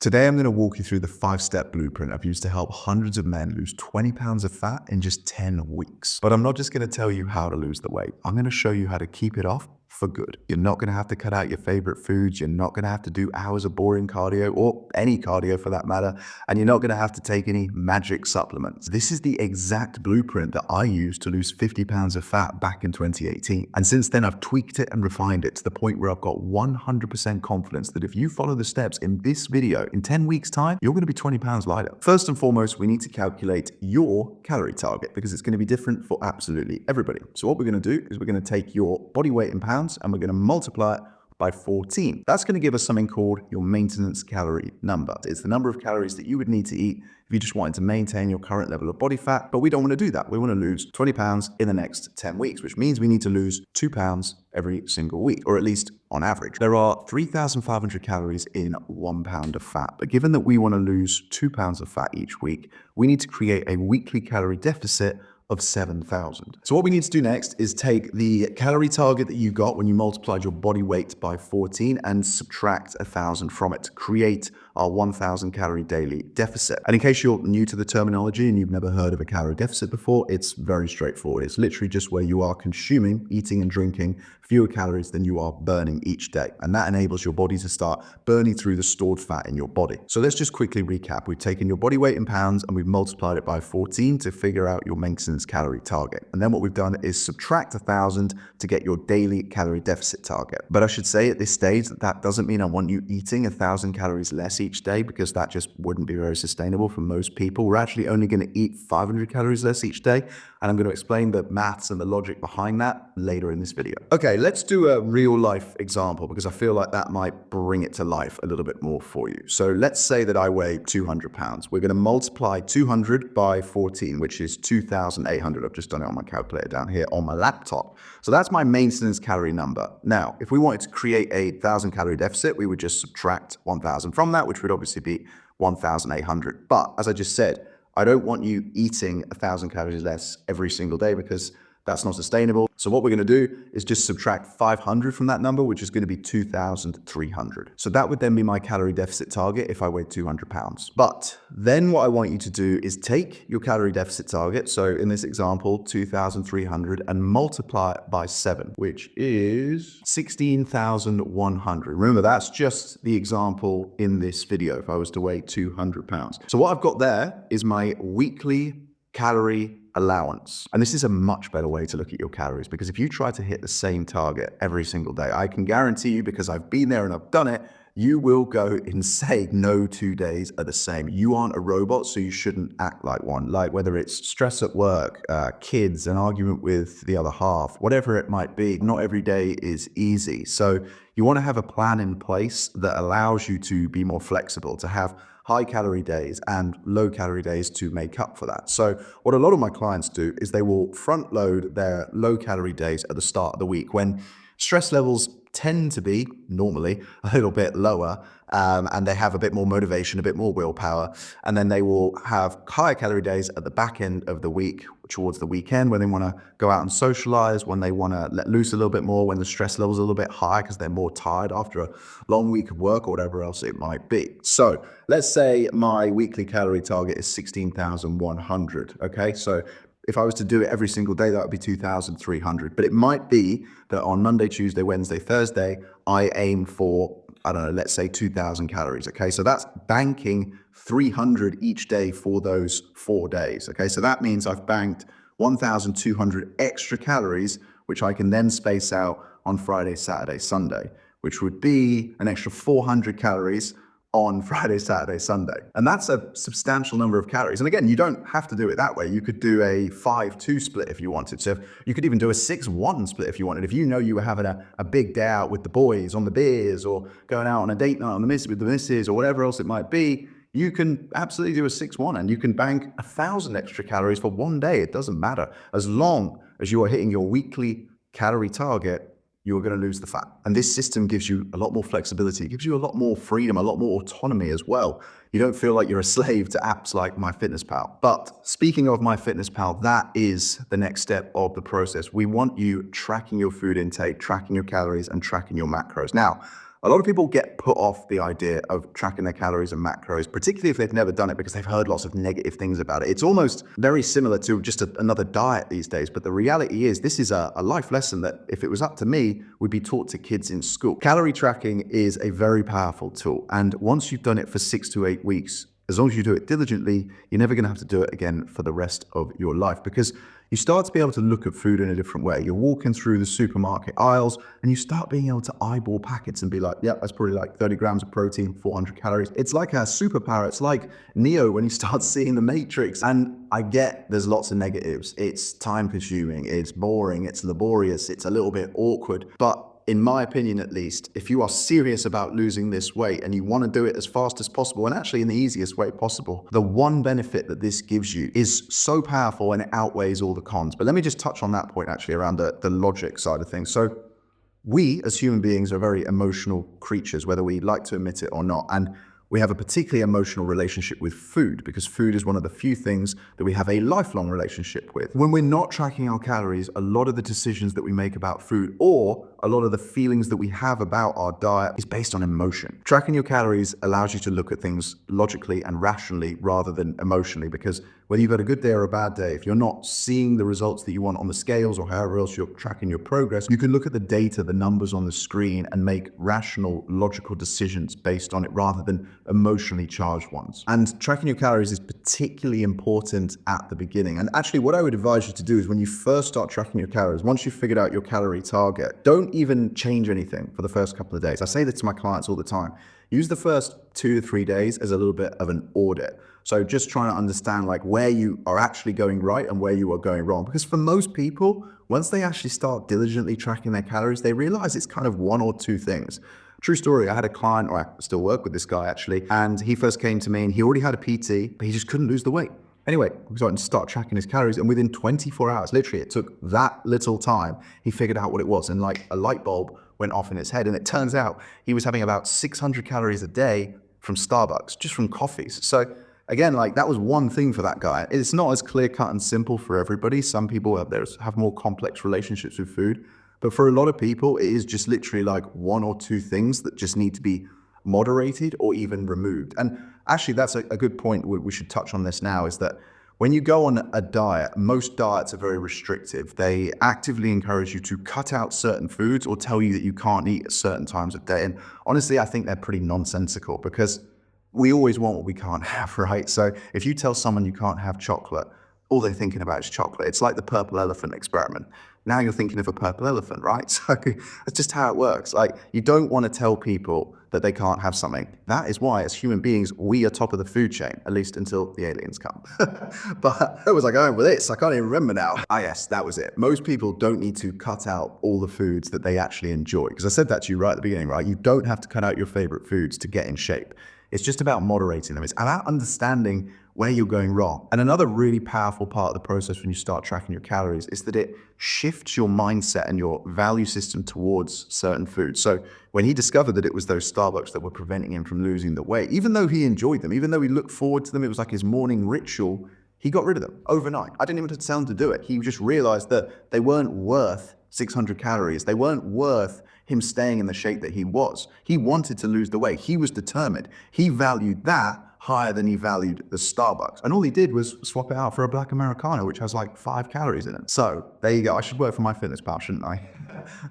Today, I'm going to walk you through the 5-step blueprint I've used to help hundreds of men lose 20 pounds of fat in just 10 weeks. But I'm not just going to tell you how to lose the weight. I'm going to show you how to keep it off for good. You're not going to have to cut out your favorite foods. You're not going to have to do hours of boring cardio or any cardio for that matter. And you're not going to have to take any magic supplements. This is the exact blueprint that I used to lose 50 pounds of fat back in 2018. And since then, I've tweaked it and refined it to the point where I've got 100% confidence that if you follow the steps in this video, in 10 weeks' time, you're going to be 20 pounds lighter. First and foremost, we need to calculate your calorie target because it's going to be different for absolutely everybody. So what we're going to do is we're going to take your body weight in pounds and we're going to multiply it by 14. That's going to give us something called your maintenance calorie number. It's the number of calories that you would need to eat if you just wanted to maintain your current level of body fat, but we don't want to do that. We want to lose 20 pounds in the next 10 weeks, which means we need to lose 2 pounds every single week, or at least on average. There are 3,500 calories in 1 pound of fat, but given that we want to lose 2 pounds of fat each week, we need to create a weekly calorie deficit of 7,000. So what we need to do next is take the calorie target that you got when you multiplied your body weight by 14 and subtract 1,000 from it to create our 1,000 calorie daily deficit. And in case you're new to the terminology and you've never heard of a calorie deficit before, it's very straightforward. It's literally just where you are consuming, eating and drinking fewer calories than you are burning each day. And that enables your body to start burning through the stored fat in your body. So let's just quickly recap. We've taken your body weight in pounds and we've multiplied it by 14 to figure out your maintenance calorie target. And then what we've done is subtract 1,000 to get your daily calorie deficit target. But I should say at this stage that doesn't mean I want you eating 1,000 calories less each day, because that just wouldn't be very sustainable for most people. We're actually only going to eat 500 calories less each day. And I'm going to explain the maths and the logic behind that later in this video. Okay, let's do a real life example because I feel like that might bring it to life a little bit more for you. So let's say that I weigh 200 pounds. We're going to multiply 200 by 14, which is 2,800. I've just done it on my calculator down here on my laptop. So that's my maintenance calorie number. Now, if we wanted to create a 1,000 calorie deficit, we would just subtract 1,000 from that, which would obviously be 1,800. But as I just said, I don't want you eating 1,000 calories less every single day because that's not sustainable. So what we're going to do is just subtract 500 from that number, which is going to be 2,300. So that would then be my calorie deficit target if I weighed 200 pounds. But then what I want you to do is take your calorie deficit target, so in this example, 2,300, and multiply it by 7, which is 16,100. Remember, that's just the example in this video if I was to weigh 200 pounds. So what I've got there is my weekly calorie allowance. And this is a much better way to look at your calories, because if you try to hit the same target every single day, I can guarantee you, because I've been there and I've done it, you will go insane. No 2 days are the same. You aren't a robot, so you shouldn't act like one. Like whether it's stress at work, kids, an argument with the other half, whatever it might be, not every day is easy. So you want to have a plan in place that allows you to be more flexible, to have high calorie days and low calorie days to make up for that. So what a lot of my clients do is they will front load their low calorie days at the start of the week when stress levels tend to be normally a little bit lower, and they have a bit more motivation, a bit more willpower. And then they will have higher calorie days at the back end of the week, towards the weekend, when they want to go out and socialize, when they want to let loose a little bit more, when the stress level's a little bit high because they're more tired after a long week of work or whatever else it might be. So let's say my weekly calorie target is 16,100. Okay, so if I was to do it every single day, that would be 2,300. But it might be that on Monday, Tuesday, Wednesday, Thursday, I aim for, I don't know, let's say 2,000 calories. Okay, so that's banking 300 each day for those 4 days. Okay, so that means I've banked 1,200 extra calories, which I can then space out on Friday, Saturday, Sunday, which would be an extra 400 calories on Friday, Saturday, Sunday. And that's a substantial number of calories. And again, you don't have to do it that way. You could do a 5-2 split if you wanted. So you could even do a 6-1 split if you wanted. If you know you were having a big day out with the boys on the beers, or going out on a date night with the missus, or whatever else it might be, you can absolutely do a 6-1 and you can bank 1,000 extra calories for one day. It doesn't matter. As long as you are hitting your weekly calorie target, you're going to lose the fat. And this system gives you a lot more flexibility. It gives you a lot more freedom, a lot more autonomy as well. You don't feel like you're a slave to apps like MyFitnessPal. But speaking of MyFitnessPal, that is the next step of the process. We want you tracking your food intake, tracking your calories, and tracking your macros. Now, A lot of people get put off the idea of tracking their calories and macros, particularly if they've never done it because they've heard lots of negative things about it. It's almost very similar to just another diet these days. But the reality is this is a life lesson that, if it was up to me, would be taught to kids in school. Calorie tracking is a very powerful tool. And once you've done it for 6 to 8 weeks, as long as you do it diligently, you're never going to have to do it again for the rest of your life, because you start to be able to look at food in a different way. You're walking through the supermarket aisles and you start being able to eyeball packets and be like, yeah, that's probably like 30 grams of protein, 400 calories. It's like a superpower. It's like Neo when he starts seeing the Matrix. And I get there's lots of negatives. It's time consuming, it's boring, it's laborious, it's a little bit awkward. But in my opinion, at least, if you are serious about losing this weight and you want to do it as fast as possible, and actually in the easiest way possible, the one benefit that this gives you is so powerful and it outweighs all the cons. But let me just touch on that point actually around the logic side of things. So we as human beings are very emotional creatures, whether we like to admit it or not. And we have a particularly emotional relationship with food, because food is one of the few things that we have a lifelong relationship with. When we're not tracking our calories, a lot of the decisions that we make about food, or a lot of the feelings that we have about our diet, is based on emotion. Tracking your calories allows you to look at things logically and rationally rather than emotionally, because whether you've had a good day or a bad day, if you're not seeing the results that you want on the scales or however else you're tracking your progress, you can look at the data, the numbers on the screen, and make rational, logical decisions based on it rather than emotionally charged ones. And tracking your calories is particularly important at the beginning. And actually, what I would advise you to do is when you first start tracking your calories, once you've figured out your calorie target, don't even change anything for the first couple of days. I say this to my clients all the time. Use the first 2 to 3 days as a little bit of an audit. So just trying to understand like where you are actually going right and where you are going wrong. Because for most people, once they actually start diligently tracking their calories, they realize it's kind of one or two things. True story, I had a client, or I still work with this guy actually, and he first came to me and he already had a PT, but he just couldn't lose the weight. Anyway, we started to start tracking his calories, and within 24 hours, literally it took that little time, he figured out what it was, and like a light bulb went off in his head. And it turns out he was having about 600 calories a day from Starbucks, just from coffees. So again, like that was one thing for that guy. It's not as clear cut and simple for everybody. Some people out there have more complex relationships with food. But for a lot of people, it is just literally like one or two things that just need to be moderated or even removed. And actually, that's a good point. We should touch on this now, is that when you go on a diet, most diets are very restrictive. They actively encourage you to cut out certain foods or tell you that you can't eat at certain times of day. And honestly, I think they're pretty nonsensical, because we always want what we can't have, right? So if you tell someone you can't have chocolate, all they're thinking about is chocolate. It's like the purple elephant experiment. Now you're thinking of a purple elephant, right? So that's just how it works. Like, you don't want to tell people that they can't have something. That is why, as human beings, we are top of the food chain, at least until the aliens come. But where was I going with this? I can't even remember now. Ah, yes, that was it. Most people don't need to cut out all the foods that they actually enjoy. Because I said that to you right at the beginning, right? You don't have to cut out your favorite foods to get in shape. It's just about moderating them. It's about understanding where you're going wrong. And another really powerful part of the process when you start tracking your calories is that it shifts your mindset and your value system towards certain foods. So when he discovered that it was those Starbucks that were preventing him from losing the weight, even though he enjoyed them, even though he looked forward to them, it was like his morning ritual, he got rid of them overnight. I didn't even tell him to do it. He just realized that they weren't worth 600 calories. They weren't worth him staying in the shape that he was. He wanted to lose the weight. He was determined. He valued that higher than he valued the Starbucks. And all he did was swap it out for a black Americano, which has like 5 calories in it. So there you go. I should work for MyFitnessPal, shouldn't I?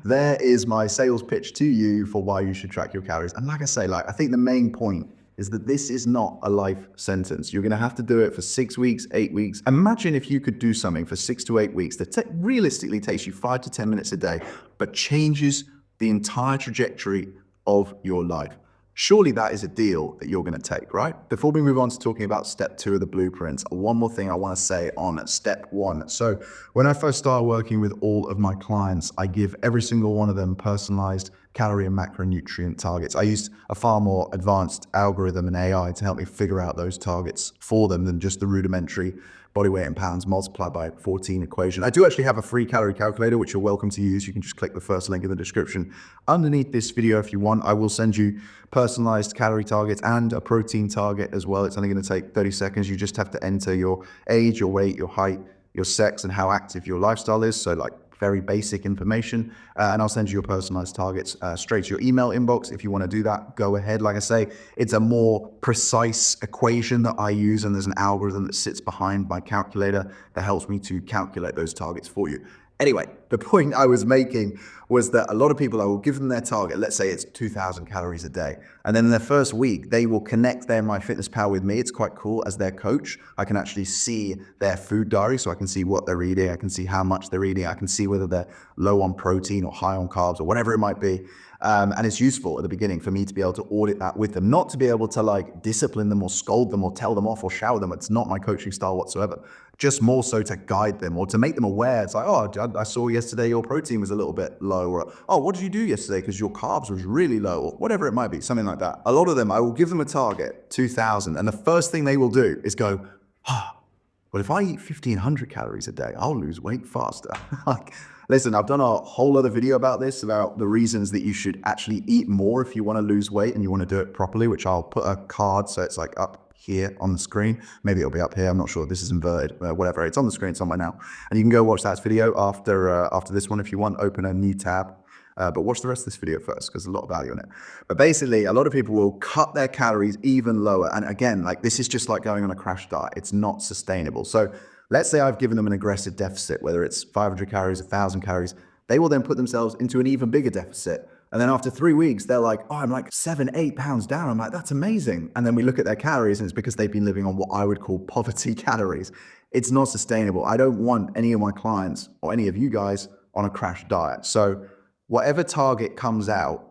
There is my sales pitch to you for why you should track your calories. And like I say, I think the main point is that this is not a life sentence. You're gonna have to do it for 6 weeks, 8 weeks. Imagine if you could do something for 6 to 8 weeks that realistically takes you 5 to 10 minutes a day, but changes the entire trajectory of your life. Surely that is a deal that you're gonna take, right? Before we move on to talking about step 2 of the blueprints, one more thing I wanna say on step 1. So when I first started working with all of my clients, I give every single one of them personalized calorie and macronutrient targets. I used a far more advanced algorithm and AI to help me figure out those targets for them than just the rudimentary body weight in pounds multiplied by 14 equation. I do actually have a free calorie calculator, which you're welcome to use. You can just click the first link in the description underneath this video if you want. I will send you personalized calorie targets and a protein target as well. It's only going to take 30 seconds. You just have to enter your age, your weight, your height, your sex, and how active your lifestyle is. So like very basic information, and I'll send you your personalized targets straight to your email inbox. If you want to do that, go ahead. Like I say, it's a more precise equation that I use, and there's an algorithm that sits behind my calculator that helps me to calculate those targets for you. Anyway, the point I was making was that a lot of people, I will give them their target. Let's say it's 2,000 calories a day. And then in their first week, they will connect their MyFitnessPal with me. It's quite cool. As their coach, I can actually see their food diary. So I can see what they're eating. I can see how much they're eating. I can see whether they're low on protein or high on carbs or whatever it might be. And it's useful at the beginning for me to be able to audit that with them, not to be able to like discipline them or scold them or tell them off or shower them. It's not my coaching style whatsoever. Just more so to guide them or to make them aware. It's like, oh, I saw yesterday your protein was a little bit low, or oh, what did you do yesterday because your carbs was really low, or whatever it might be, something like that. A lot of them, I will give them a target, 2,000, and the first thing they will do is go, well, if I eat 1,500 calories a day, I'll lose weight faster. Like, listen, I've done a whole other video about this, about the reasons that you should actually eat more if you want to lose weight and you want to do it properly, which I'll put a card so it's like up here on the screen. Maybe it'll be up here. I'm not sure. This is inverted. Whatever. It's on the screen somewhere now. And you can go watch that video after this one if you want. Open a new tab. But watch the rest of this video first because there's a lot of value in it. But basically, a lot of people will cut their calories even lower. And again, like this is just like going on a crash diet. It's not sustainable. So let's say I've given them an aggressive deficit, whether it's 500 calories, 1,000 calories. They will then put themselves into an even bigger deficit. And then after 3 weeks, they're like, oh, I'm like 7, 8 pounds down. I'm like, that's amazing. And then we look at their calories and it's because they've been living on what I would call poverty calories. It's not sustainable. I don't want any of my clients or any of you guys on a crash diet. So whatever target comes out,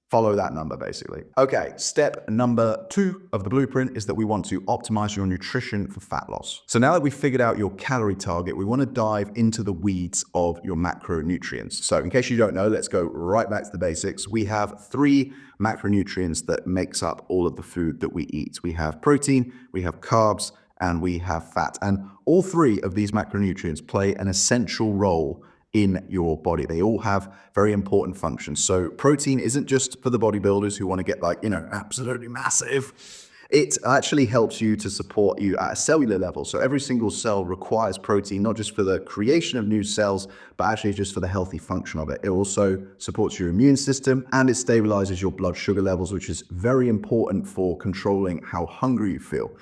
follow that number basically. Okay, step number 2 of the blueprint is that we want to optimize your nutrition for fat loss. So now that we've figured out your calorie target, we want to dive into the weeds of your macronutrients. So in case you don't know, let's go right back to the basics. We have 3 macronutrients that makes up all of the food that we eat. We have protein, we have carbs, and we have fat. And all 3 of these macronutrients play an essential role in your body. They all have very important functions. So protein isn't just for the bodybuilders who want to get like, absolutely massive. It actually helps you to support you at a cellular level. So every single cell requires protein, not just for the creation of new cells, but actually just for the healthy function of it. It also supports your immune system and it stabilizes your blood sugar levels, which is very important for controlling how hungry you feel.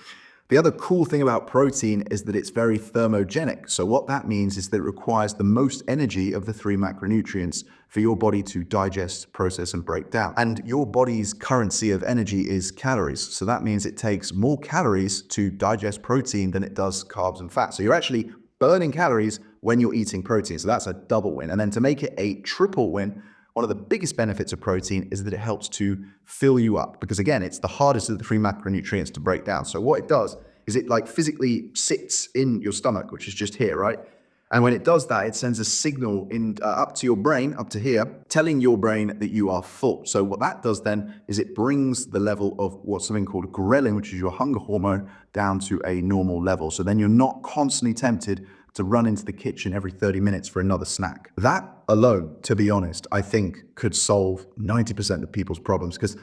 The other cool thing about protein is that it's very thermogenic. So what that means is that it requires the most energy of the 3 macronutrients for your body to digest, process, and break down. And your body's currency of energy is calories. So that means it takes more calories to digest protein than it does carbs and fat. So you're actually burning calories when you're eating protein. So that's a double win. And then to make it a triple win, one of the biggest benefits of protein is that it helps to fill you up because again, it's the hardest of the 3 macronutrients to break down. So what it does is it like physically sits in your stomach, which is just here, right? And when it does that, it sends a signal in up to your brain, up to here, telling your brain that you are full. So what that does then is it brings the level of what's something called ghrelin, which is your hunger hormone, down to a normal level. So then you're not constantly tempted to run into the kitchen every 30 minutes for another snack. That alone, to be honest, I think could solve 90% of people's problems because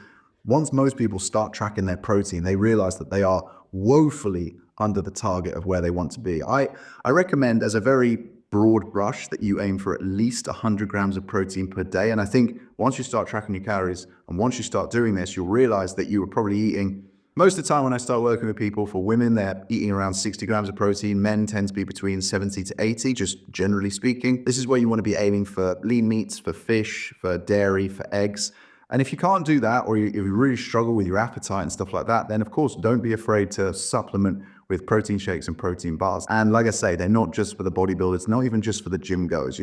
once most people start tracking their protein, they realize that they are woefully under the target of where they want to be. I recommend as a very broad brush that you aim for at least 100 grams of protein per day. And I think once you start tracking your calories and once you start doing this, you'll realize that you were probably eating, most of the time when I start working with people, for women, they're eating around 60 grams of protein. Men tend to be between 70 to 80, just generally speaking. This is where you want to be aiming for lean meats, for fish, for dairy, for eggs. And if you can't do that, or if you really struggle with your appetite and stuff like that, then of course, don't be afraid to supplement with protein shakes and protein bars. And like I say, they're not just for the bodybuilders, not even just for the gym goers.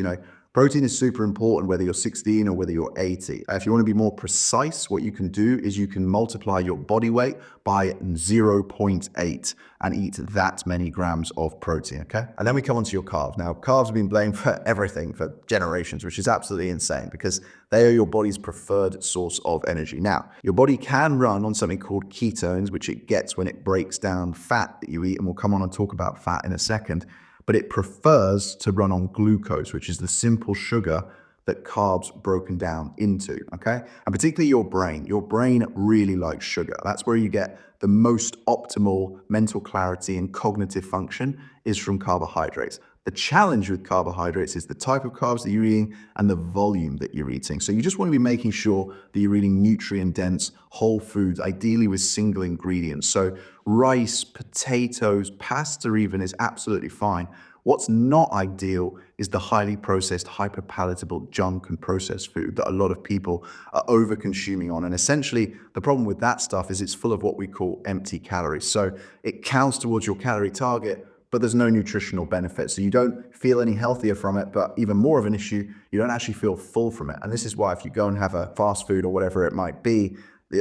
Protein is super important whether you're 16 or whether you're 80. If you want to be more precise, what you can do is you can multiply your body weight by 0.8 and eat that many grams of protein, okay? And then we come onto your carbs. Now, carbs have been blamed for everything for generations, which is absolutely insane because they are your body's preferred source of energy. Now, your body can run on something called ketones, which it gets when it breaks down fat that you eat, and we'll come on and talk about fat in a second. But it prefers to run on glucose, which is the simple sugar that carbs broken down into, okay? And particularly your brain. Your brain really likes sugar. That's where you get the most optimal mental clarity and cognitive function is from carbohydrates. The challenge with carbohydrates is the type of carbs that you're eating and the volume that you're eating. So you just want to be making sure that you're eating nutrient-dense whole foods, ideally with single ingredients. So rice, potatoes, pasta even is absolutely fine. What's not ideal is the highly processed, hyperpalatable junk and processed food that a lot of people are over consuming on. And essentially, the problem with that stuff is it's full of what we call empty calories. So it counts towards your calorie target, but there's no nutritional benefit. So you don't feel any healthier from it, but even more of an issue, you don't actually feel full from it. And this is why if you go and have a fast food or whatever it might be,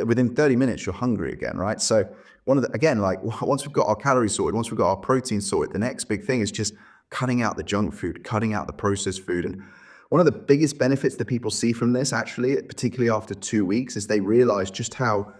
within 30 minutes, you're hungry again, right? So again, like once we've got our calories sorted, once we've got our protein sorted, the next big thing is just cutting out the junk food, cutting out the processed food. And one of the biggest benefits that people see from this, actually, particularly after 2 weeks, is they realize just how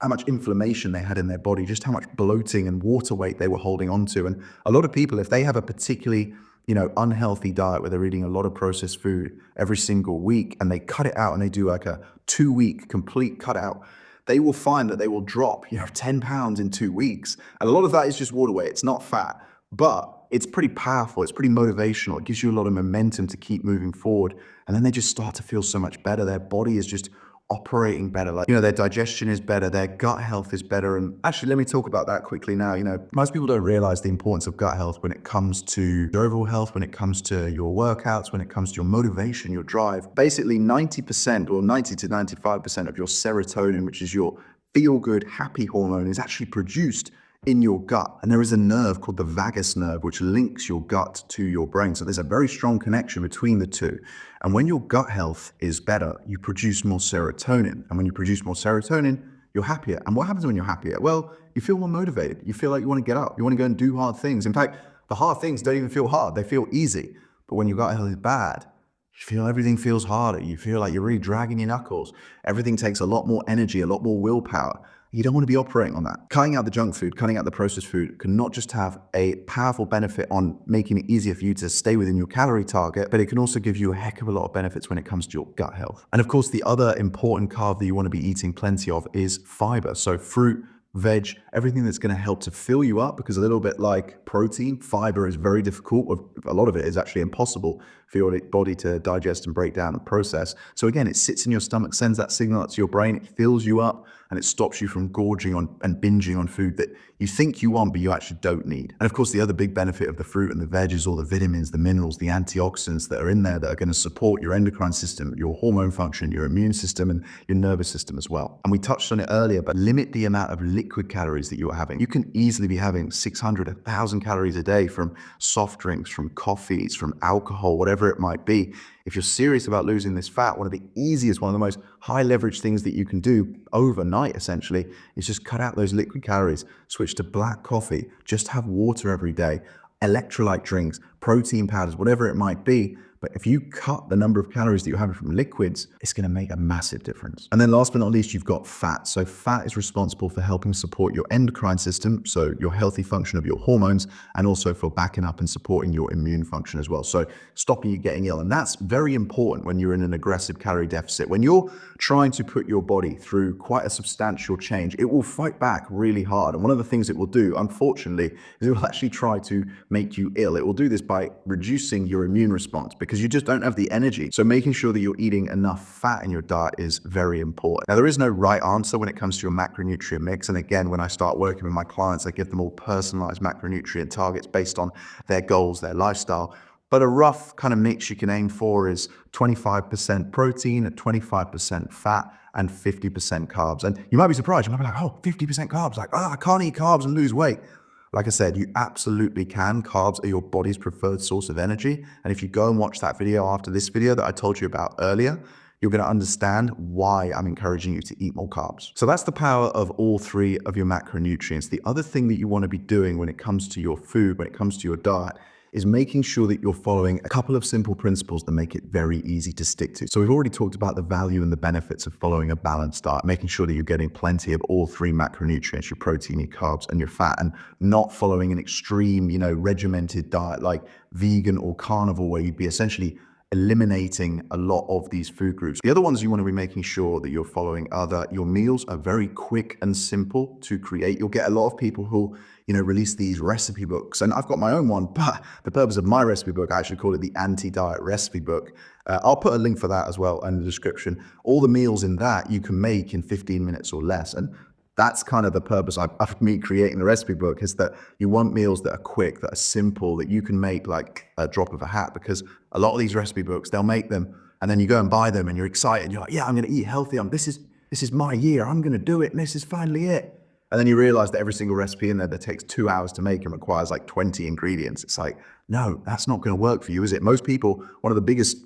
much inflammation they had in their body, just how much bloating and water weight they were holding on to. And a lot of people, if they have a particularly unhealthy diet where they're eating a lot of processed food every single week and they cut it out and they do like a 2-week complete cut out, they will find that they will drop 10 pounds in 2 weeks. And a lot of that is just water weight. It's not fat, but it's pretty powerful. It's pretty motivational. It gives you a lot of momentum to keep moving forward. And then they just start to feel so much better. Their body is just operating better. Like, their digestion is better, their gut health is better. And actually, let me talk about that quickly now. Most people don't realize the importance of gut health when it comes to your overall health, when it comes to your workouts, when it comes to your motivation, your drive. Basically, 90% or 90 to 95% of your serotonin, which is your feel-good, happy hormone, is actually produced in your gut. And there is a nerve called the vagus nerve, which links your gut to your brain. So there's a very strong connection between the two. And when your gut health is better, you produce more serotonin. And when you produce more serotonin, you're happier. And what happens when you're happier? Well, you feel more motivated. You feel like you want to get up. You want to go and do hard things. In fact, the hard things don't even feel hard. They feel easy. But when your gut health is bad, you feel everything feels harder. You feel like you're really dragging your knuckles. Everything takes a lot more energy, a lot more willpower. You don't want to be operating on that. Cutting out the junk food, cutting out the processed food can not just have a powerful benefit on making it easier for you to stay within your calorie target, but it can also give you a heck of a lot of benefits when it comes to your gut health. And of course, the other important carb that you want to be eating plenty of is fiber. So fruit, veg, everything that's going to help to fill you up, because a little bit like protein, fiber is very difficult. A lot of it is actually impossible for your body to digest and break down and process. So again, it sits in your stomach, sends that signal out to your brain, it fills you up, and it stops you from gorging on and binging on food that you think you want, but you actually don't need. And of course, the other big benefit of the fruit and the veg is all the vitamins, the minerals, the antioxidants that are in there that are going to support your endocrine system, your hormone function, your immune system, and your nervous system as well. And we touched on it earlier, but limit the amount of liquid calories that you're having. You can easily be having 600, 1,000 calories a day from soft drinks, from coffees, from alcohol, whatever it might be. If you're serious about losing this fat, one of the easiest, one of the most high leverage things that you can do overnight, essentially, is just cut out those liquid calories, switch to black coffee, just have water every day, electrolyte drinks, protein powders, whatever it might be. But if you cut the number of calories that you're having from liquids, it's going to make a massive difference. And then last but not least, you've got fat. So fat is responsible for helping support your endocrine system, so your healthy function of your hormones, and also for backing up and supporting your immune function as well. So stopping you getting ill. And that's very important when you're in an aggressive calorie deficit. When you're trying to put your body through quite a substantial change, it will fight back really hard. And one of the things it will do, unfortunately, is it will actually try to make you ill. It will do this by reducing your immune response, because you just don't have the energy. So making sure that you're eating enough fat in your diet is very important. Now, there is no right answer when it comes to your macronutrient mix. And again, when I start working with my clients, I give them all personalized macronutrient targets based on their goals, their lifestyle. But a rough kind of mix you can aim for is 25% protein, 25% fat, and 50% carbs. And you might be surprised. You might be like, oh, 50% carbs. Like, I can't eat carbs and lose weight. Like I said, you absolutely can. Carbs are your body's preferred source of energy. And if you go and watch that video after this video that I told you about earlier, you're going to understand why I'm encouraging you to eat more carbs. So that's the power of all three of your macronutrients. The other thing that you want to be doing when it comes to your food, when it comes to your diet, is making sure that you're following a couple of simple principles that make it very easy to stick to. So we've already talked about the value and the benefits of following a balanced diet, making sure that you're getting plenty of all three macronutrients, your protein, your carbs, and your fat, and not following an extreme, regimented diet like vegan or carnivore, where you'd be essentially eliminating a lot of these food groups. The other ones you want to be making sure that you're following are that your meals are very quick and simple to create. You'll get a lot of people who, release these recipe books, and I've got my own one, but the purpose of my recipe book, I actually call it the anti-diet recipe book. I'll put a link for that as well in the description. All the meals in that you can make in 15 minutes or less. And that's kind of the purpose of me creating the recipe book, is that you want meals that are quick, that are simple, that you can make like a drop of a hat. Because a lot of these recipe books, they'll make them and then you go and buy them and you're excited. You're like, yeah, I'm going to eat healthy. This is my year. I'm going to do it. And this is finally it. And then you realize that every single recipe in there that takes 2 hours to make and requires like 20 ingredients. It's like, no, that's not going to work for you, is it? Most people, one of the biggest,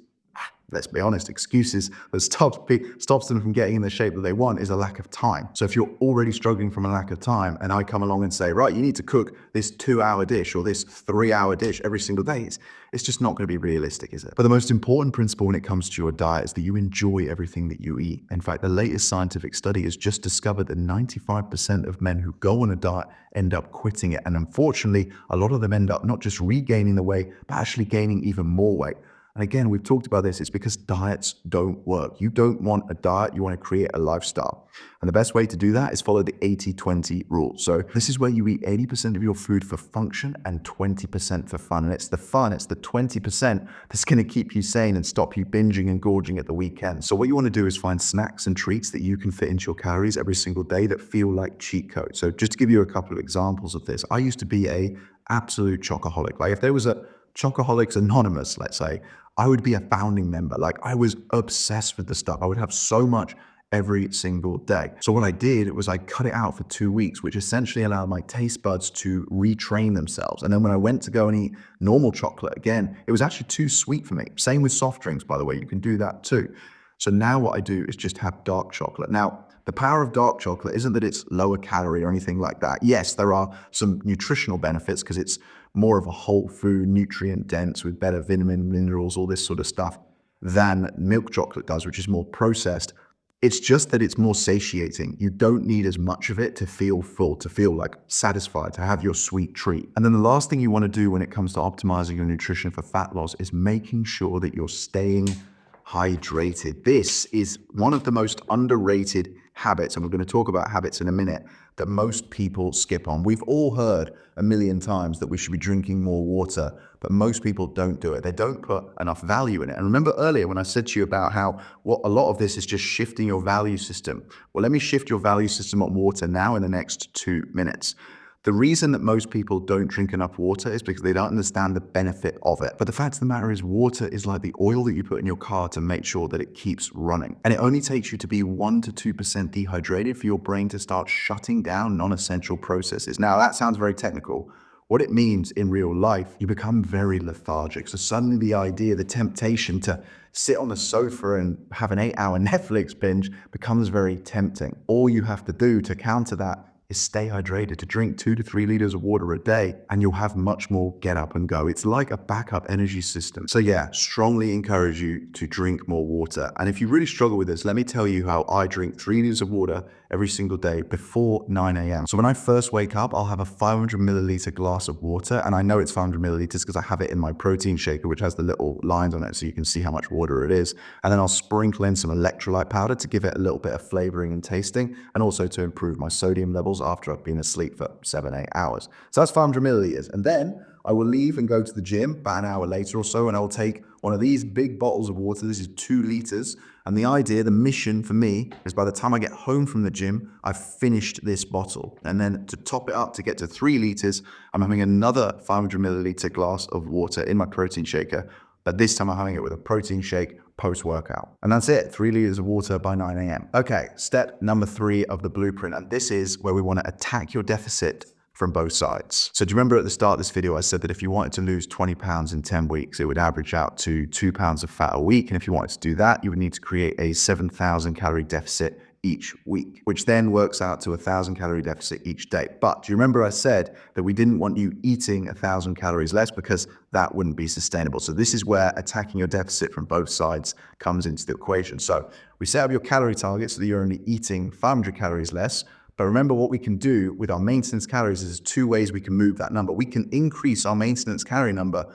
let's be honest, excuses that stops them from getting in the shape that they want is a lack of time. So if you're already struggling from a lack of time and I come along and say, right, you need to cook this 2-hour dish or this 3-hour dish every single day, it's just not going to be realistic, is it? But the most important principle when it comes to your diet is that you enjoy everything that you eat. In fact, the latest scientific study has just discovered that 95% of men who go on a diet end up quitting it. And unfortunately, a lot of them end up not just regaining the weight, but actually gaining even more weight. And again, we've talked about this, it's because diets don't work. You don't want a diet, you want to create a lifestyle. And the best way to do that is follow the 80-20 rule. So this is where you eat 80% of your food for function and 20% for fun. And it's the fun, it's the 20% that's going to keep you sane and stop you binging and gorging at the weekend. So what you want to do is find snacks and treats that you can fit into your calories every single day that feel like cheat codes. So just to give you a couple of examples of this, I used to be a absolute chocoholic. Like if there was a Chocoholics Anonymous, let's say, I would be a founding member. Like I was obsessed with the stuff. I would have so much every single day. So what I did was I cut it out for 2 weeks, which essentially allowed my taste buds to retrain themselves. And then when I went to go and eat normal chocolate again, it was actually too sweet for me. Same with soft drinks, by the way, you can do that too. So now what I do is just have dark chocolate. Now, the power of dark chocolate isn't that it's lower calorie or anything like that. Yes, there are some nutritional benefits because it's more of a whole food, nutrient dense with better vitamin, minerals, all this sort of stuff than milk chocolate does, which is more processed. It's just that it's more satiating. You don't need as much of it to feel full, to feel like satisfied, to have your sweet treat. And then the last thing you want to do when it comes to optimizing your nutrition for fat loss is making sure that you're staying hydrated. This is one of the most underrated habits, and we're going to talk about habits in a minute, that most people skip on. We've all heard a million times that we should be drinking more water, but most people don't do it. They don't put enough value in it. And remember earlier when I said to you about how a lot of this is just shifting your value system. Well, let me shift your value system on water now in the next 2 minutes. The reason that most people don't drink enough water is because they don't understand the benefit of it. But the fact of the matter is water is like the oil that you put in your car to make sure that it keeps running. And it only takes you to be 1 to 2% dehydrated for your brain to start shutting down non-essential processes. Now, that sounds very technical. What it means in real life, you become very lethargic. So suddenly the idea, the temptation to sit on the sofa and have an 8-hour Netflix binge becomes very tempting. All you have to do to counter that is stay hydrated, to drink 2 to 3 liters of water a day, and you'll have much more get up and go. It's like a backup energy system. So yeah, strongly encourage you to drink more water. And if you really struggle with this, let me tell you how I drink 3 liters of water every single day before 9 a.m. So when I first wake up, I'll have a 500 milliliter glass of water. And I know it's 500 milliliters because I have it in my protein shaker, which has the little lines on it so you can see how much water it is. And then I'll sprinkle in some electrolyte powder to give it a little bit of flavoring and tasting, and also to improve my sodium levels after I've been asleep for 7-8 hours. So that's 500 milliliters. And then I will leave and go to the gym about an hour later or so, and I will take one of these big bottles of water. This is 2 liters. And the idea, the mission for me is by the time I get home from the gym, I've finished this bottle. And then to top it up, to get to 3 liters, I'm having another 500 milliliter glass of water in my protein shaker. But this time I'm having it with a protein shake post-workout. And that's it, 3 liters of water by 9 a.m. Okay, step number 3 of the blueprint. And this is where we want to attack your deficit from both sides. So do you remember at the start of this video, I said that if you wanted to lose 20 pounds in 10 weeks, it would average out to 2 pounds of fat a week. And if you wanted to do that, you would need to create a 7,000 calorie deficit each week, which then works out to 1,000 calorie deficit each day. But do you remember I said that we didn't want you eating 1,000 calories less because that wouldn't be sustainable. So this is where attacking your deficit from both sides comes into the equation. So we set up your calorie target so that you're only eating 500 calories less. But remember, what we can do with our maintenance calories is 2 ways we can move that number. We can increase our maintenance calorie number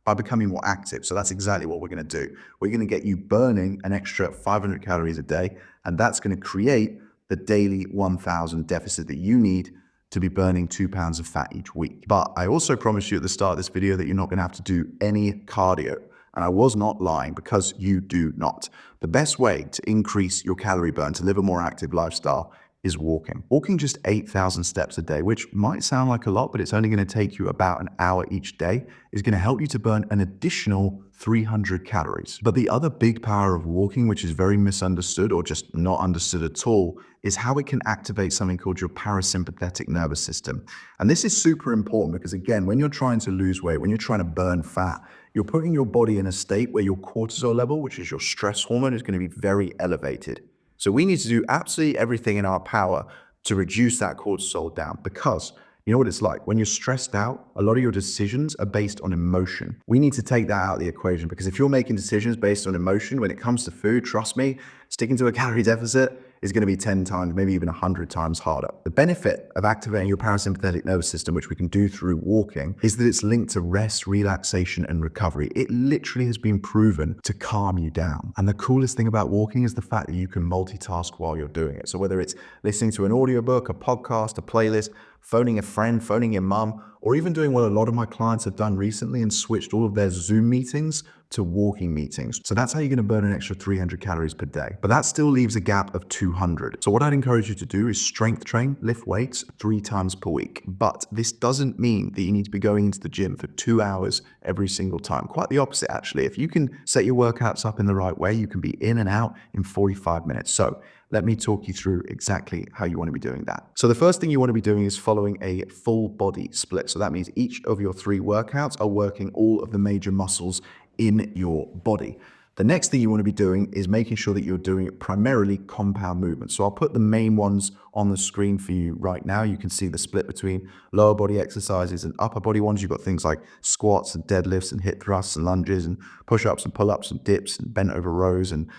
by becoming more active. So that's exactly what we're going to do. We're going to get you burning an extra 500 calories a day, and that's going to create the daily 1,000 deficit that you need to be burning 2 pounds of fat each week. But I also promised you at the start of this video that you're not going to have to do any cardio. And I was not lying, because you do not. The best way to increase your calorie burn, to live a more active lifestyle, is walking. Walking just 8,000 steps a day, which might sound like a lot, but it's only going to take you about an hour each day, is going to help you to burn an additional 300 calories. But the other big power of walking, which is very misunderstood or just not understood at all, is how it can activate something called your parasympathetic nervous system. And this is super important because, again, when you're trying to lose weight, when you're trying to burn fat, you're putting your body in a state where your cortisol level, which is your stress hormone, is going to be very elevated. So we need to do absolutely everything in our power to reduce that cortisol down, because you know what it's like when you're stressed out, a lot of your decisions are based on emotion. We need to take that out of the equation, because if you're making decisions based on emotion when it comes to food, trust me, sticking to a calorie deficit is going to be 10 times, maybe even 100 times harder. The benefit of activating your parasympathetic nervous system, which we can do through walking, is that it's linked to rest, relaxation, and recovery. It literally has been proven to calm you down. And the coolest thing about walking is the fact that you can multitask while you're doing it. So whether it's listening to an audiobook, a podcast, a playlist, phoning a friend, phoning your mum, or even doing what a lot of my clients have done recently and switched all of their Zoom meetings to walking meetings. So that's how you're going to burn an extra 300 calories per day. But that still leaves a gap of 200. So what I'd encourage you to do is strength train, lift weights 3 times per week. But this doesn't mean that you need to be going into the gym for 2 hours every single time. Quite the opposite, actually. If you can set your workouts up in the right way, you can be in and out in 45 minutes. So let me talk you through exactly how you want to be doing that. So the first thing you want to be doing is following a full body split. So that means each of your 3 workouts are working all of the major muscles in your body. The next thing you want to be doing is making sure that you're doing primarily compound movements. So I'll put the main ones on the screen for you right now. You can see the split between lower body exercises and upper body ones. You've got things like squats and deadlifts and hip thrusts and lunges and push-ups and pull-ups and dips and bent over rows and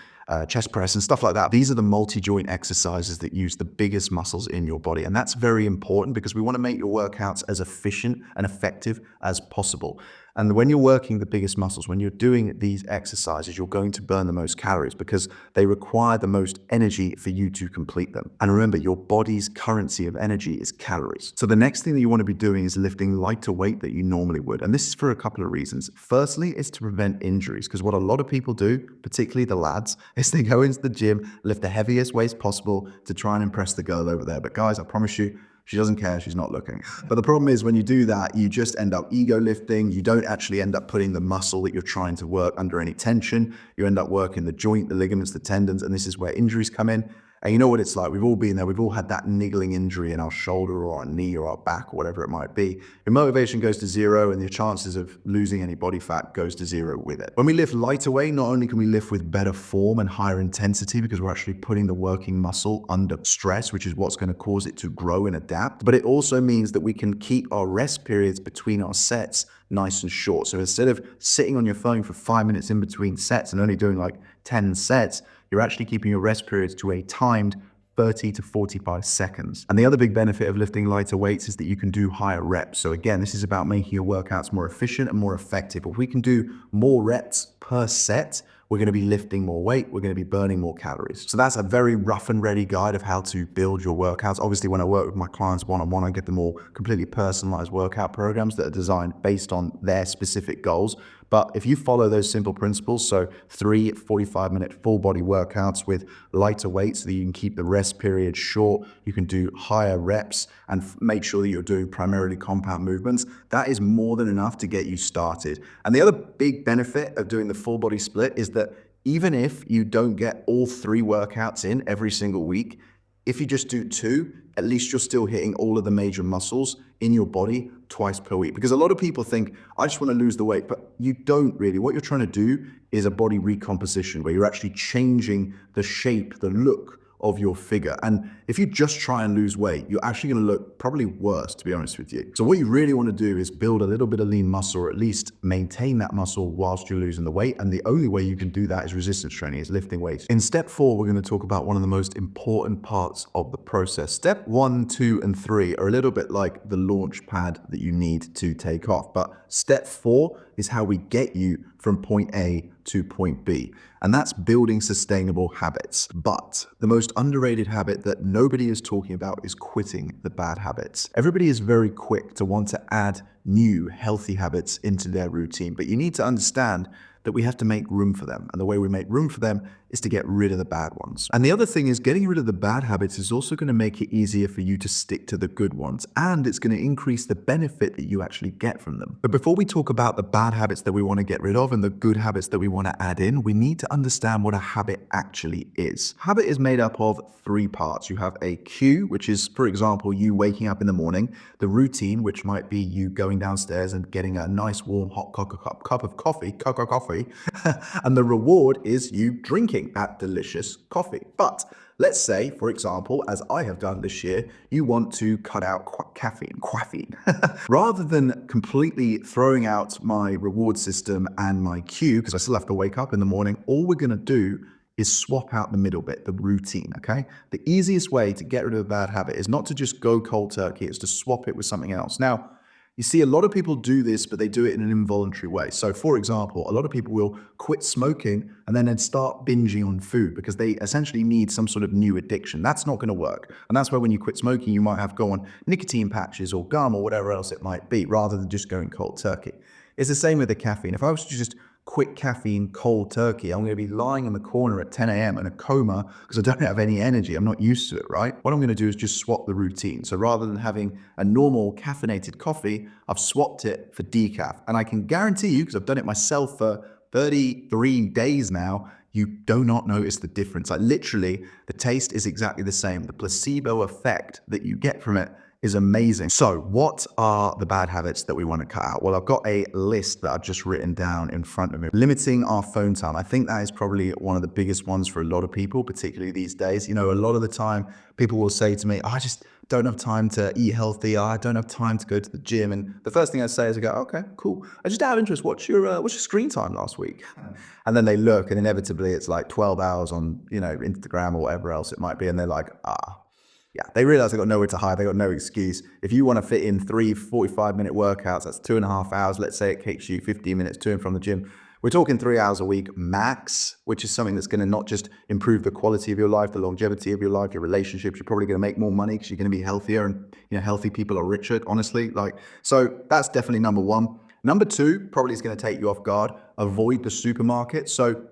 chest press and stuff like that. These are the multi-joint exercises that use the biggest muscles in your body. And that's very important because we want to make your workouts as efficient and effective as possible. And when you're working the biggest muscles, when you're doing these exercises, you're going to burn the most calories because they require the most energy for you to complete them. And remember, your body's currency of energy is calories. So the next thing that you want to be doing is lifting lighter weight that you normally would. And this is for a couple of reasons. Firstly, it's to prevent injuries, because what a lot of people do, particularly the lads, is they go into the gym, lift the heaviest weights possible to try and impress the girl over there. But guys, I promise you, she doesn't care, she's not looking. But the problem is when you do that, you just end up ego lifting. You don't actually end up putting the muscle that you're trying to work under any tension. You end up working the joint, the ligaments, the tendons, and this is where injuries come in. And you know what it's like. We've all been there. We've all had that niggling injury in our shoulder or our knee or our back or whatever it might be. Your motivation goes to zero and your chances of losing any body fat goes to zero with it. When we lift lighter weight, not only can we lift with better form and higher intensity because we're actually putting the working muscle under stress, which is what's going to cause it to grow and adapt, but it also means that we can keep our rest periods between our sets nice and short. So instead of sitting on your phone for 5 minutes in between sets and only doing like 10 sets, you're actually keeping your rest periods to a timed 30 to 45 seconds. And the other big benefit of lifting lighter weights is that you can do higher reps. So again, this is about making your workouts more efficient and more effective. If we can do more reps per set, we're going to be lifting more weight, we're going to be burning more calories. So that's a very rough and ready guide of how to build your workouts. Obviously, when I work with my clients one-on-one, I get them all completely personalized workout programs that are designed based on their specific goals. But if you follow those simple principles, so 3 45-minute full body workouts with lighter weights so that you can keep the rest period short, you can do higher reps and make sure that you're doing primarily compound movements, that is more than enough to get you started. And the other big benefit of doing the full body split is that even if you don't get all 3 workouts in every single week, if you just do 2, at least you're still hitting all of the major muscles in your body twice per week. Because a lot of people think, I just want to lose the weight, but you don't really. What you're trying to do is a body recomposition where you're actually changing the shape, the look of your figure. And if you just try and lose weight, you're actually going to look probably worse, to be honest with you. So what you really want to do is build a little bit of lean muscle, or at least maintain that muscle whilst you're losing the weight. And the only way you can do that is resistance training, is lifting weights. In step 4, we're going to talk about one of the most important parts of the process. Step 1, 2, and 3 are a little bit like the launch pad that you need to take off. But step 4 is how we get you from point A to point B. And that's building sustainable habits. But the most underrated habit that nobody is talking about is quitting the bad habits. Everybody is very quick to want to add new healthy habits into their routine, but you need to understand that we have to make room for them. And the way we make room for them is to get rid of the bad ones. And the other thing is, getting rid of the bad habits is also going to make it easier for you to stick to the good ones. And it's going to increase the benefit that you actually get from them. But before we talk about the bad habits that we want to get rid of and the good habits that we want to add in, we need to understand what a habit actually is. Habit is made up of 3 parts. You have a cue, which is, for example, you waking up in the morning; the routine, which might be you going downstairs and getting a nice warm hot cup of coffee, and the reward is you drinking that delicious coffee. But let's say, for example, as I have done this year, you want to cut out caffeine. Rather than completely throwing out my reward system and my cue, because I still have to wake up in the morning, all we're going to do is swap out the middle bit, the routine, okay? The easiest way to get rid of a bad habit is not to just go cold turkey, it's to swap it with something else. Now, you see, a lot of people do this, but they do it in an involuntary way. So, for example, a lot of people will quit smoking and then start binging on food because they essentially need some sort of new addiction. That's not going to work. And that's why when you quit smoking, you might have to go on nicotine patches or gum or whatever else it might be, rather than just going cold turkey. It's the same with the caffeine. If I was to just quit caffeine cold turkey, I'm going to be lying in the corner at 10 a.m. in a coma because I don't have any energy. I'm not used to it, right? What I'm going to do is just swap the routine. So rather than having a normal caffeinated coffee, I've swapped it for decaf. And I can guarantee you, because I've done it myself for 33 days now, you do not notice the difference. Like literally, the taste is exactly the same. The placebo effect that you get from it is amazing. So what are the bad habits that we want to cut out? Well, I've got a list that I've just written down in front of me. Limiting our phone time. I think that is probably one of the biggest ones for a lot of people, particularly these days. You know, a lot of the time people will say to me, I just don't have time to eat healthy. I don't have time to go to the gym. And the first thing I say is I go, okay, cool. I just out of interest, what's your screen time last week? And then they look, and inevitably it's like 12 hours on, Instagram or whatever else it might be. And they're like, yeah, they realize they got nowhere to hide. They got no excuse. If you want to fit in 3 45-minute workouts, that's 2.5 hours. Let's say it takes you 15 minutes to and from the gym. We're talking 3 hours a week max, which is something that's going to not just improve the quality of your life, the longevity of your life, your relationships. You're probably going to make more money because you're going to be healthier, and healthy people are richer, honestly. So that's definitely number 1. Number 2 probably is going to take you off guard. Avoid the supermarket. So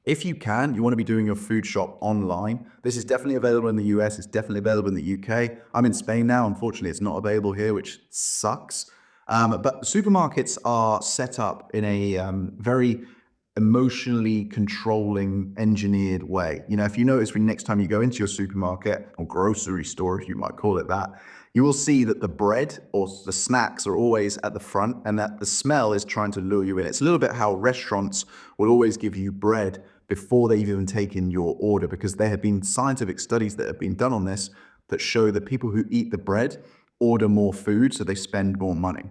if you can, you want to be doing your food shop online. This is definitely available in the US. It's definitely available in the UK. I'm in Spain now. Unfortunately, it's not available here, which sucks. But supermarkets are set up in a very emotionally controlling, engineered way. If you notice, when next time you go into your supermarket or grocery store, if you might call it that, you will see that the bread or the snacks are always at the front, and that the smell is trying to lure you in. It's a little bit how restaurants will always give you bread before they've even taken your order, because there have been scientific studies that have been done on this that show that people who eat the bread order more food, so they spend more money.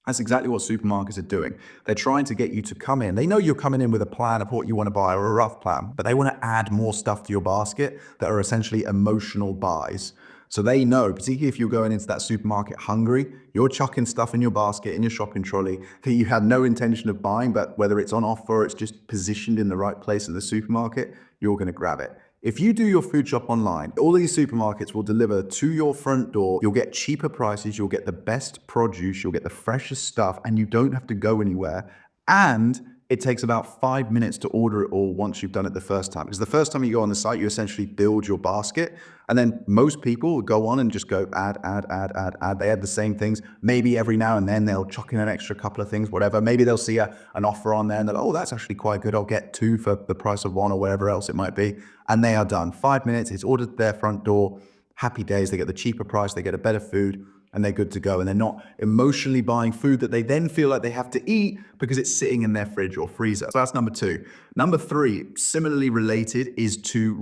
That's exactly what supermarkets are doing. They're trying to get you to come in. They know you're coming in with a plan of what you want to buy, or a rough plan, but they want to add more stuff to your basket that are essentially emotional buys. So they know, particularly if you're going into that supermarket hungry, you're chucking stuff in your basket, in your shopping trolley, that you had no intention of buying, but whether it's on offer or it's just positioned in the right place in the supermarket, you're going to grab it. If you do your food shop online, all these supermarkets will deliver to your front door. You'll get cheaper prices, you'll get the best produce, you'll get the freshest stuff, and you don't have to go anywhere. And it takes about 5 minutes to order it all once you've done it the first time. Because the first time you go on the site, you essentially build your basket. And then most people will go on and just go add. They add the same things. Maybe every now and then they'll chuck in an extra couple of things, whatever. Maybe they'll see an offer on there and they're like, oh, that's actually quite good. I'll get 2 for the price of 1, or whatever else it might be. And they are done. 5 minutes, it's ordered to their front door. Happy days. They get the cheaper price, they get a better food, and they're good to go. And they're not emotionally buying food that they then feel like they have to eat because it's sitting in their fridge or freezer. So that's number 2. Number 3, similarly related, is to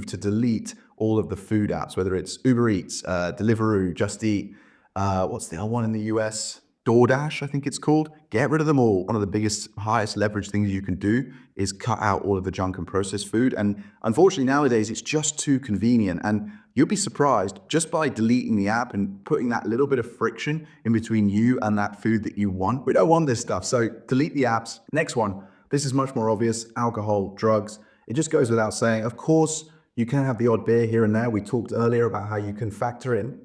delete all of the food apps, whether it's Uber Eats, Deliveroo, Just Eat, what's the other one in the US? DoorDash, I think it's called. Get rid of them all. One of the biggest, highest leverage things you can do is cut out all of the junk and processed food. And unfortunately, nowadays, it's just too convenient. And you'll be surprised just by deleting the app and putting that little bit of friction in between you and that food that you want. We don't want this stuff. So delete the apps. Next one. This is much more obvious. Alcohol, drugs. It just goes without saying. Of course, you can have the odd beer here and there. We talked earlier about how you can factor in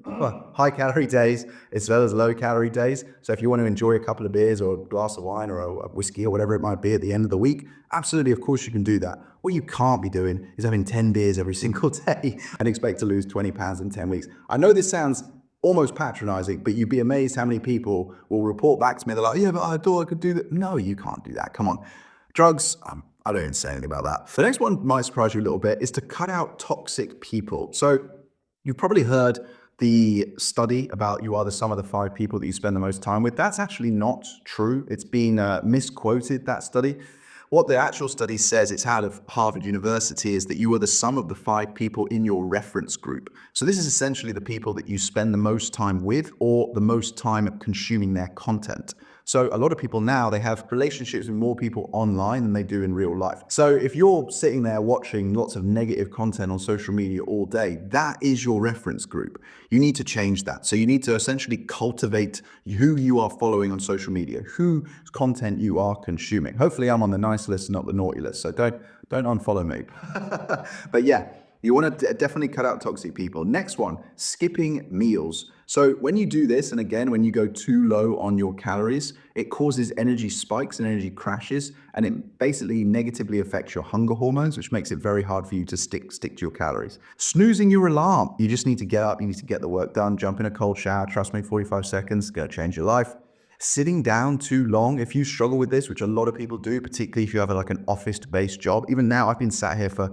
high calorie days as well as low calorie days. So if you want to enjoy a couple of beers or a glass of wine or a whiskey or whatever it might be at the end of the week, absolutely, of course you can do that. What you can't be doing is having 10 beers every single day and expect to lose 20 pounds in 10 weeks. I know this sounds almost patronizing, but you'd be amazed how many people will report back to me. They're like, yeah, but I thought I could do that. No, you can't do that. Come on. Drugs, I don't even say anything about that. The next one might surprise you a little bit, is to cut out toxic people. So you've probably heard the study about you are the sum of the 5 people that you spend the most time with. That's actually not true. It's been misquoted, that study. What the actual study says, it's out of Harvard University, is that you are the sum of the 5 people in your reference group. So this is essentially the people that you spend the most time with or the most time consuming their content. So a lot of people now, they have relationships with more people online than they do in real life. So if you're sitting there watching lots of negative content on social media all day, that is your reference group. You need to change that. So you need to essentially cultivate who you are following on social media, whose content you are consuming. Hopefully I'm on the nice list, not the naughty list. So don't unfollow me. But yeah, you want to definitely cut out toxic people. Next one, skipping meals. So when you do this, and again, when you go too low on your calories, it causes energy spikes and energy crashes, and it basically negatively affects your hunger hormones, which makes it very hard for you to stick to your calories. Snoozing your alarm. You just need to get up, you need to get the work done, jump in a cold shower, trust me, 45 seconds, gonna change your life. Sitting down too long, if you struggle with this, which a lot of people do, particularly if you have like an office-based job. Even now, I've been sat here for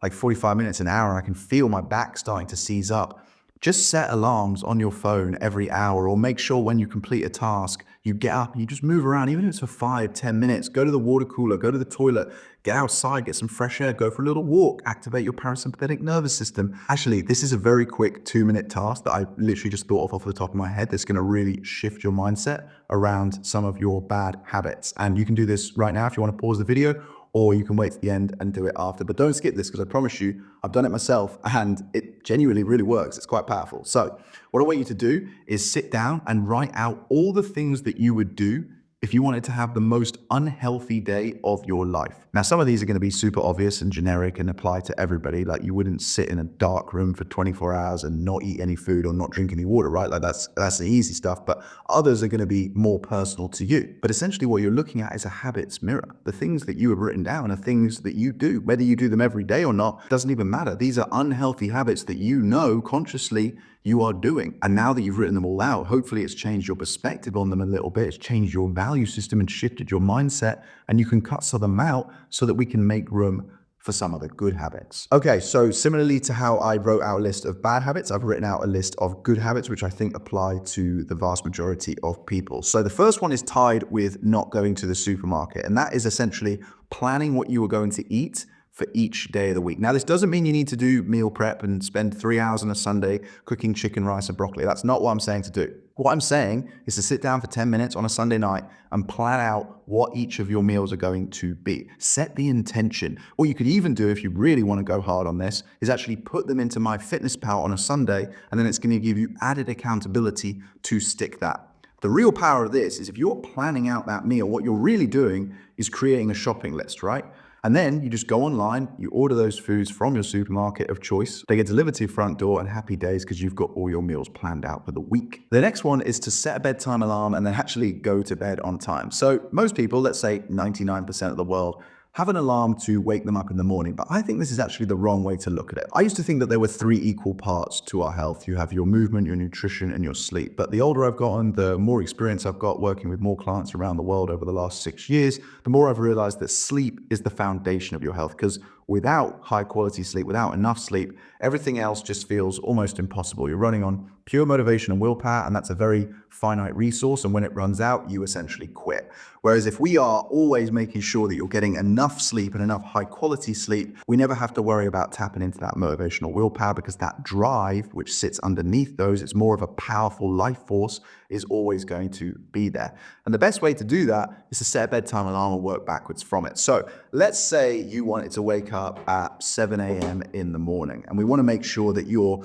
like 45 minutes, an hour, and I can feel my back starting to seize up. Just set alarms on your phone every hour, or make sure when you complete a task, you get up and you just move around, even if it's for 5-10 minutes. Go to the water cooler, go to the toilet, get outside, get some fresh air, go for a little walk, activate your parasympathetic nervous system. Actually, this is a very quick 2-minute task that I literally just thought of off the top of my head that's going to really shift your mindset around some of your bad habits. And you can do this right now if you want to pause the video, or you can wait to the end and do it after. But don't skip this, because I promise you, I've done it myself and it genuinely really works. It's quite powerful. So what I want you to do is sit down and write out all the things that you would do if you wanted to have the most unhealthy day of your life. Now, some of these are going to be super obvious and generic and apply to everybody. Like, you wouldn't sit in a dark room for 24 hours and not eat any food or not drink any water, right? Like that's the easy stuff. But others are going to be more personal to you. But essentially what you're looking at is a habits mirror. The things that you have written down are things that you do. Whether you do them every day or not, doesn't even matter. These are unhealthy habits that you know consciously you are doing. And now that you've written them all out, hopefully it's changed your perspective on them a little bit. It's changed your value system and shifted your mindset, and you can cut some of them out so that we can make room for some of the good habits. Okay, so similarly to how I wrote out a list of bad habits, I've written out a list of good habits, which I think apply to the vast majority of people. So the first one is tied with not going to the supermarket, and that is essentially planning what you are going to eat for each day of the week. Now, this doesn't mean you need to do meal prep and spend 3 hours on a Sunday cooking chicken, rice, and broccoli. That's not what I'm saying to do. What I'm saying is to sit down for 10 minutes on a Sunday night and plan out what each of your meals are going to be. Set the intention. What you could even do, if you really want to go hard on this, is actually put them into MyFitnessPal on a Sunday, and then it's going to give you added accountability to stick that. The real power of this is if you're planning out that meal, what you're really doing is creating a shopping list, right? And then you just go online, you order those foods from your supermarket of choice. They get delivered to your front door, and happy days, because you've got all your meals planned out for the week. The next one is to set a bedtime alarm and then actually go to bed on time. So most people, let's say 99% of the world, have an alarm to wake them up in the morning. But I think this is actually the wrong way to look at it. I used to think that there were 3 equal parts to our health. You have your movement, your nutrition, and your sleep. But the older I've gotten, the more experience I've got working with more clients around the world over the last 6 years, the more I've realized that sleep is the foundation of your health, because without high quality sleep, without enough sleep, everything else just feels almost impossible. You're running on pure motivation and willpower, and that's a very finite resource. And when it runs out, you essentially quit. Whereas if we are always making sure that you're getting enough sleep and enough high quality sleep, we never have to worry about tapping into that motivational willpower, because that drive, which sits underneath those, it's more of a powerful life force, is always going to be there. And the best way to do that is to set a bedtime alarm and work backwards from it. So let's say you wanted to wake up at 7 a.m. in the morning, and we want to make sure that you're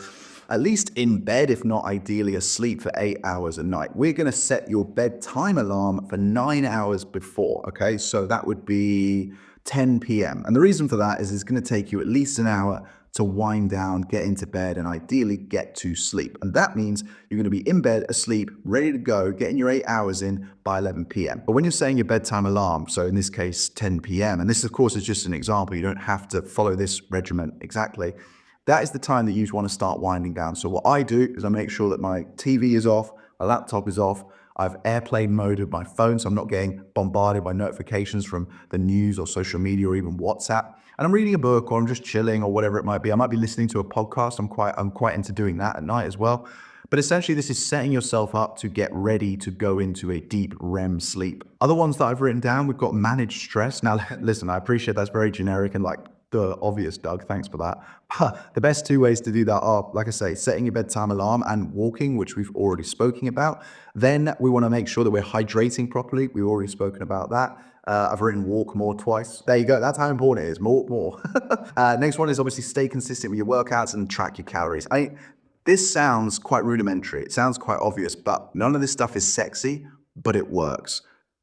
at least in bed, if not ideally asleep, for 8 hours a night. We're going to set your bedtime alarm for 9 hours before, okay? So that would be 10 p.m. And the reason for that is it's going to take you at least an hour to wind down, get into bed, and ideally get to sleep. And that means you're going to be in bed, asleep, ready to go, getting your 8 hours in by 11 p.m. But when you're setting your bedtime alarm, so in this case, 10 p.m., and this, of course, is just an example, you don't have to follow this regimen exactly, that is the time that you want to start winding down. So what I do is I make sure that my TV is off, my laptop is off, I have airplane mode of my phone, so I'm not getting bombarded by notifications from the news or social media or even WhatsApp. And I'm reading a book, or I'm just chilling, or whatever it might be. I might be listening to a podcast. I'm quite into doing that at night as well. But essentially, this is setting yourself up to get ready to go into a deep REM sleep. Other ones that I've written down, we've got managed stress. Now, listen, I appreciate that's very generic and like the obvious, Doug. Thanks for that. But the best two ways to do that are, like I say, setting your bedtime alarm and walking, which we've already spoken about. Then we want to make sure that we're hydrating properly. We've already spoken about that. I've written walk more twice. There you go. That's how important it is. More. Next one is obviously stay consistent with your workouts and track your calories. This sounds quite rudimentary. It sounds quite obvious, but none of this stuff is sexy, but it works.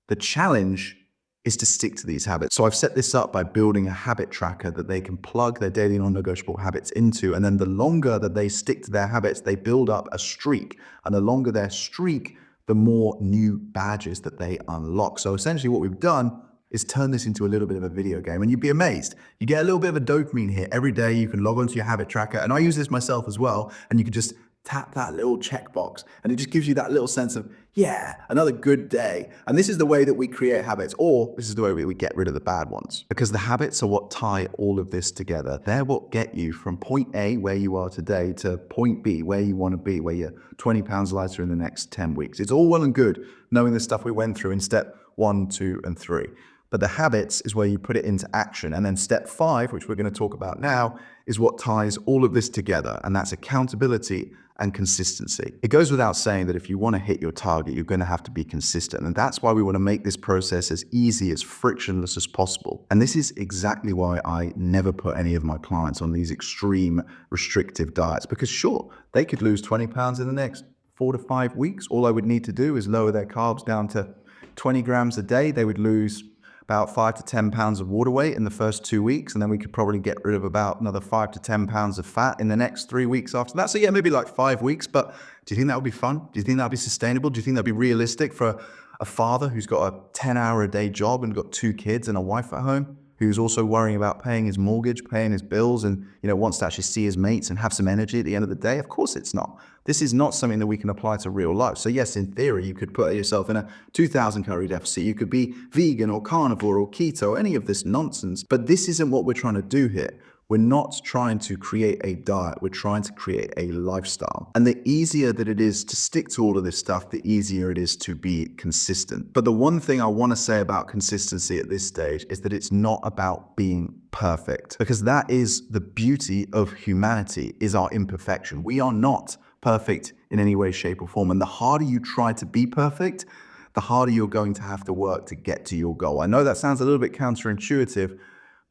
The challenge is to stick to these habits. So I've set this up by building a habit tracker that they can plug their daily non-negotiable habits into. And then the longer that they stick to their habits, they build up a streak. And the longer their streak, the more new badges that they unlock. So essentially what we've done is turn this into a little bit of a video game, and you'd be amazed. You get a little bit of a dopamine hit every day. You can log onto your habit tracker, and I use this myself as well, and you can just tap that little checkbox, and it just gives you that little sense of, yeah, another good day. And this is the way that we create habits, or this is the way we get rid of the bad ones, because the habits are what tie all of this together. They're what get you from point A, where you are today, to point B, where you want to be, where you're 20 pounds lighter in the next 10 weeks. It's all well and good knowing the stuff we went through in step 1, 2, and 3. But the habits is where you put it into action. And then step 5, which we're going to talk about now, is what ties all of this together. And that's accountability and consistency. It goes without saying that if you want to hit your target, you're going to have to be consistent. And that's why we want to make this process as easy, as frictionless as possible. And this is exactly why I never put any of my clients on these extreme restrictive diets, because sure, they could lose 20 pounds in the next 4 to 5 weeks. All I would need to do is lower their carbs down to 20 grams a day. They would lose about 5 to 10 pounds of water weight in the first 2 weeks, and then we could probably get rid of about another 5 to 10 pounds of fat in the next 3 weeks after that. So yeah, maybe like 5 weeks, but do you think that would be fun? Do you think that would be sustainable? Do you think that'd be realistic for a father who's got a 10-hour-a-day job and got 2 kids and a wife at home, who's also worrying about paying his mortgage, paying his bills, and wants to actually see his mates and have some energy at the end of the day? Of course it's not. This is not something that we can apply to real life. So yes, in theory, you could put yourself in a 2,000 calorie deficit. You could be vegan or carnivore or keto, any of this nonsense. But this isn't what we're trying to do here. We're not trying to create a diet. We're trying to create a lifestyle. And the easier that it is to stick to all of this stuff, the easier it is to be consistent. But the one thing I want to say about consistency at this stage is that it's not about being perfect, because that is the beauty of humanity, is our imperfection. We are not perfect in any way, shape, or form. And the harder you try to be perfect, the harder you're going to have to work to get to your goal. I know that sounds a little bit counterintuitive,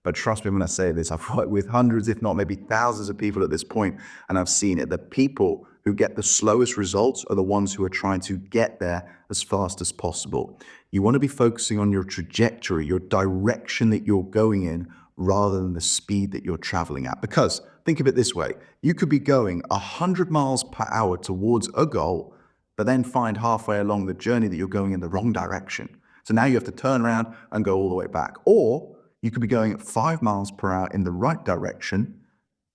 but trust me when I say this, I've worked with hundreds, if not maybe thousands of people at this point, and I've seen it. The people who get the slowest results are the ones who are trying to get there as fast as possible. You want to be focusing on your trajectory, your direction that you're going in, rather than the speed that you're traveling at. Because think of it this way, you could be going 100 miles per hour towards a goal, but then find halfway along the journey that you're going in the wrong direction. So now you have to turn around and go all the way back. Or you could be going at 5 miles per hour in the right direction,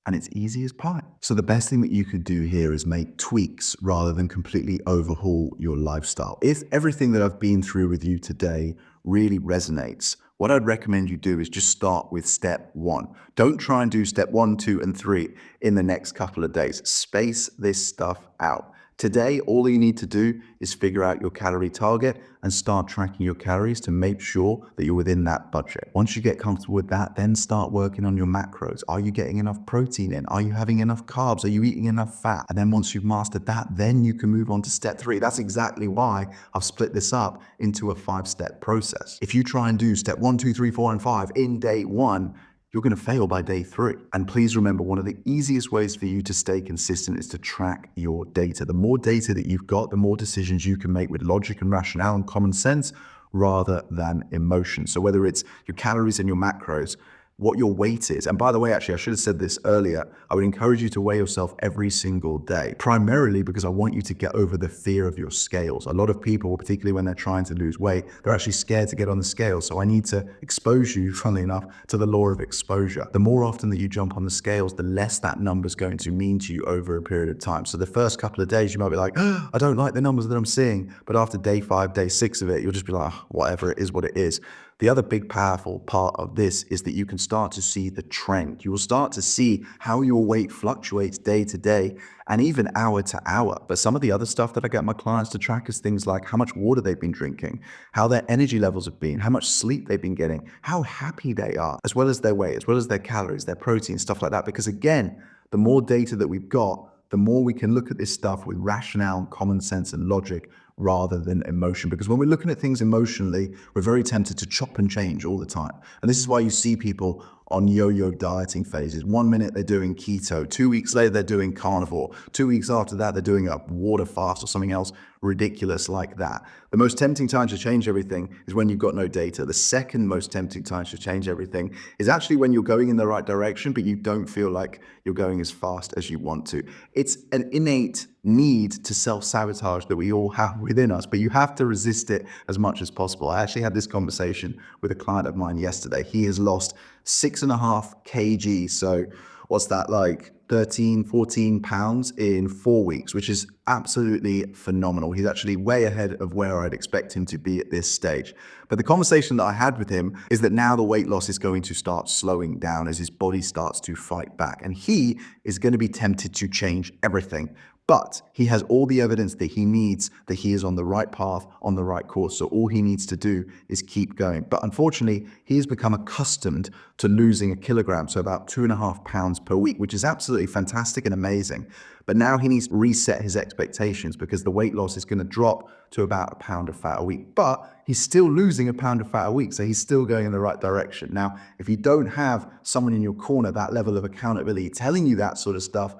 and it's easy as pie. So the best thing that you could do here is make tweaks rather than completely overhaul your lifestyle. If everything that I've been through with you today really resonates, what I'd recommend you do is just start with step 1. Don't try and do step 1, 2, and 3 in the next couple of days. Space this stuff out. Today, all you need to do is figure out your calorie target and start tracking your calories to make sure that you're within that budget. Once you get comfortable with that, then start working on your macros. Are you getting enough protein in? Are you having enough carbs? Are you eating enough fat? And then once you've mastered that, then you can move on to step 3. That's exactly why I've split this up into a 5-step process. If you try and do step 1, 2, 3, 4, and 5 in day 1, you're going to fail by day 3. And please remember, one of the easiest ways for you to stay consistent is to track your data. The more data that you've got, the more decisions you can make with logic and rationale and common sense rather than emotion. So whether it's your calories and your macros, what your weight is. And by the way, actually, I should have said this earlier. I would encourage you to weigh yourself every single day, primarily because I want you to get over the fear of your scales. A lot of people, particularly when they're trying to lose weight, they're actually scared to get on the scale. So I need to expose you, funnily enough, to the law of exposure. The more often that you jump on the scales, the less that number's going to mean to you over a period of time. So the first couple of days, you might be like, oh, I don't like the numbers that I'm seeing. But after day 5, day 6 of it, you'll just be like, oh, whatever, it is what it is. The other big powerful part of this is that you can start to see the trend. You will start to see how your weight fluctuates day to day and even hour to hour. But some of the other stuff that I get my clients to track is things like how much water they've been drinking, how their energy levels have been, how much sleep they've been getting, how happy they are, as well as their weight, as well as their calories, their protein, stuff like that. Because again, the more data that we've got, the more we can look at this stuff with rationale, common sense, and logic rather than emotion. Because when we're looking at things emotionally, we're very tempted to chop and change all the time. And this is why you see people on yo-yo dieting phases. 1 minute they're doing keto, 2 weeks later they're doing carnivore, 2 weeks after that they're doing a water fast or something else ridiculous like that. The most tempting time to change everything is when you've got no data. The second most tempting time to change everything is actually when you're going in the right direction, but you don't feel like you're going as fast as you want to. It's an innate need to self-sabotage that we all have within us, but you have to resist it as much as possible. I actually had this conversation with a client of mine yesterday. He has lost 6.5 kg. So what's that, like 13, 14 pounds in 4 weeks, which is absolutely phenomenal. He's actually way ahead of where I'd expect him to be at this stage. But the conversation that I had with him is that now the weight loss is going to start slowing down as his body starts to fight back. And he is going to be tempted to change everything. But he has all the evidence that he needs, that he is on the right path, on the right course. So all he needs to do is keep going. But unfortunately, he has become accustomed to losing a kilogram, so about 2.5 pounds per week, which is absolutely fantastic and amazing. But now he needs to reset his expectations because the weight loss is going to drop to about 1 pound of fat a week. But he's still losing 1 pound of fat a week, so he's still going in the right direction. Now, if you don't have someone in your corner, that level of accountability, telling you that sort of stuff,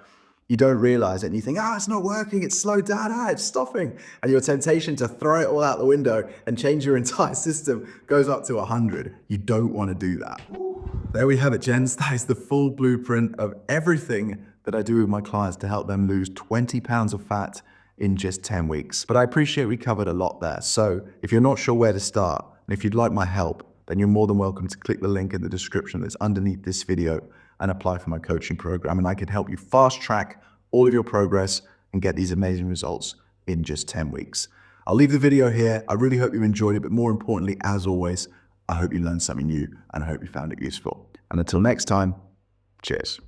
you don't realize it and you think, it's not working, it's slowed down, it's stopping. And your temptation to throw it all out the window and change your entire system goes up to 100. You don't want to do that. There we have it, gents. That is the full blueprint of everything that I do with my clients to help them lose 20 pounds of fat in just 10 weeks. But I appreciate we covered a lot there. So if you're not sure where to start, and if you'd like my help, then you're more than welcome to click the link in the description that's underneath this video and apply for my coaching program. And I can help you fast track all of your progress and get these amazing results in just 10 weeks. I'll leave the video here. I really hope you enjoyed it, but more importantly, as always, I hope you learned something new and I hope you found it useful. And until next time, cheers.